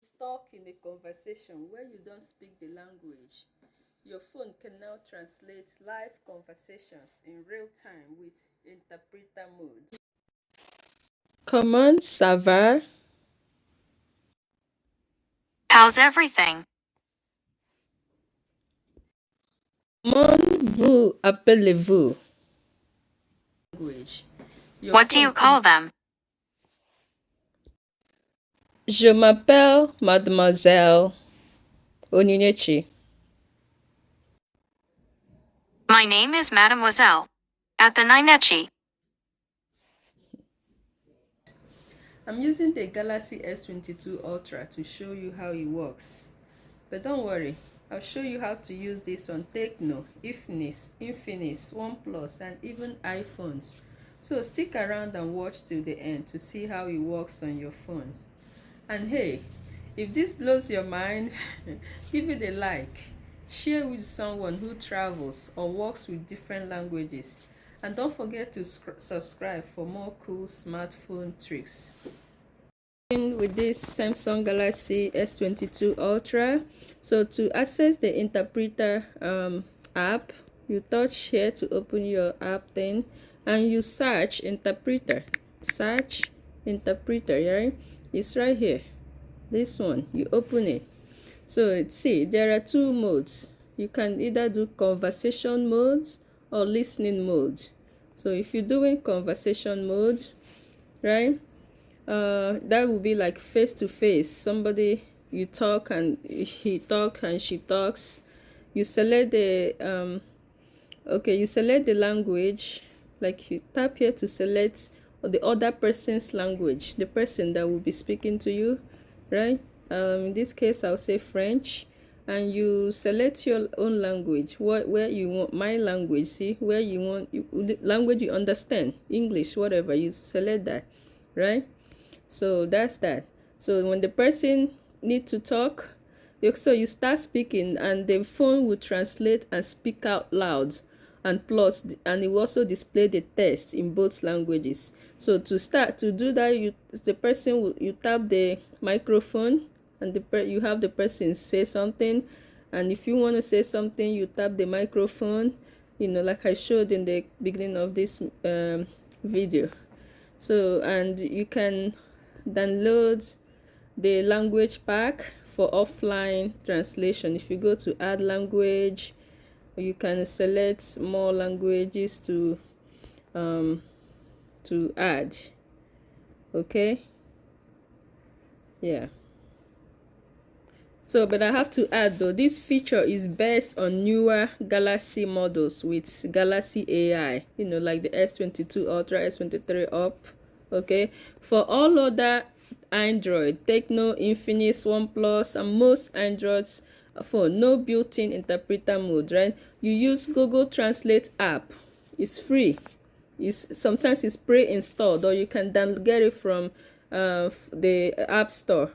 Stuck in a conversation where you don't speak the language, your phone can now translate live conversations in real time with interpreter mode. Comment ça va? How's everything? Comment vous appelez-vous? Language. Your What do you phone can. call them? Je m'appelle Mademoiselle Onyinyechi. My name is Mademoiselle. At the Ninechi. I'm using the Galaxy S22 Ultra to show you how it works. But don't worry, I'll show you how to use this on Tecno, Infinix, OnePlus, and even iPhones. So stick around and watch till the end to see how it works on your phone. And hey, if this blows your mind, give it a like. Share with someone who travels or works with different languages. And don't forget to subscribe for more cool smartphone tricks. With this Samsung Galaxy S22 Ultra. So to access the interpreter app, you touch here to open your app thing and you search interpreter. Search interpreter, right? It's right here. This one, you open it. So see, there are two modes. You can either do conversation modes or listening mode. So if you're doing conversation mode, right, that would be like face to face. Somebody, you talk and he talk and she talks. You select the you select the language, like you tap here to select the other person's language, the person that will be speaking to you, right? In this case I'll say French, and you select your own language, where you want. My language, see where you want the language you understand, English, whatever, you select that, right? So that's that. So when the person need to talk, so you start speaking and the phone will translate and speak out loud, and plus and it will also display the text in both languages. So to do that, you tap the microphone, and you have the person say something, and if you want to say something, you tap the microphone, like I showed in the beginning of this video. So, and you can download the language pack for offline translation. If you go to add language, you can select more languages to add. Okay, yeah. So, but I have to add though, this feature is based on newer Galaxy models with Galaxy AI, like the S22 Ultra, S23 up. Okay, for all other Android, Tecno, Infinix, OnePlus, and most Androids phone, no built-in interpreter mode, right? You use Google Translate app. It's free. Sometimes it's pre-installed, or you can get it from the App Store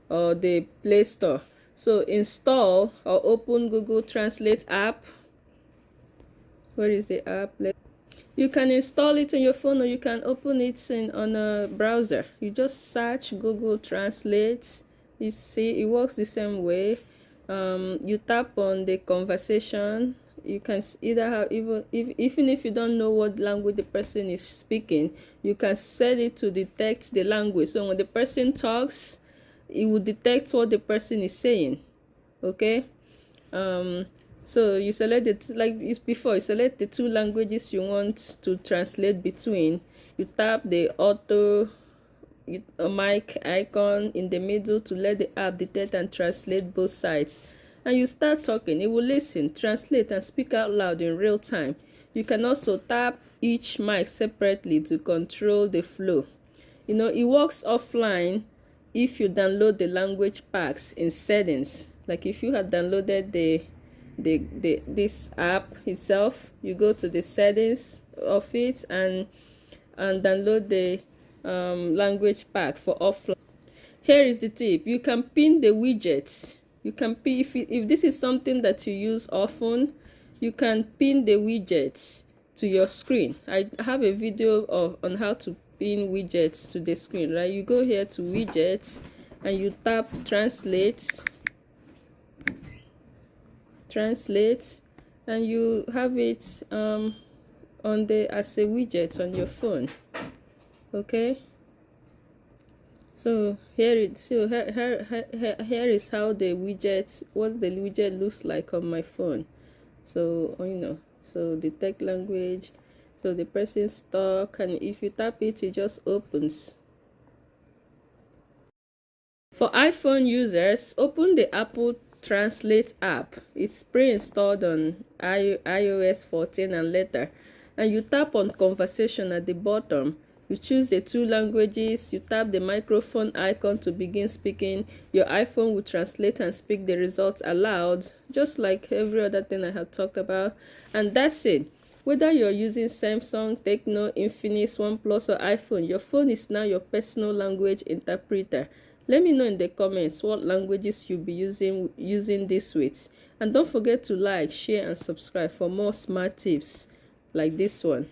or the Play Store. So install or open Google Translate app. Where is the app? You can install it on your phone, or you can open it on a browser. You just search Google Translate. You see it works the same way. You tap on the conversation. You can either have, even if you don't know what language the person is speaking, you can set it to detect the language. So when the person talks, it will detect what the person is saying. Okay, so you select it like before. You select the two languages you want to translate between. You tap the auto mic icon in the middle to let the app detect and translate both sides, and you start talking. It will listen, translate, and speak out loud in real time. You can also tap each mic separately to control the flow. It works offline if you download the language packs in settings. Like if you had downloaded this app itself, you go to the settings of it and download the language pack for offline. Here is the tip: you can pin the widgets. You can pin, if this is something that you use often, you can pin the widgets to your screen. I have a video on how to pin widgets to the screen, right? You go here to widgets and you tap translate, and you have it on the as a widget on your phone. Okay, so here is how the widget, what the widget looks like on my phone. So so the tech language, so the person's talk, and if you tap it, it just opens. For iPhone users, open the Apple Translate app. It's pre-installed on iOS 14 and later, and you tap on conversation at the bottom. You choose the two languages, you tap the microphone icon to begin speaking. Your iPhone will translate and speak the results aloud, just like every other thing I have talked about. And that's it. Whether you're using Samsung, Tecno, Infinix, OnePlus, or iPhone, your phone is now your personal language interpreter. Let me know in the comments what languages you'll be using this with. And don't forget to like, share, and subscribe for more smart tips like this one.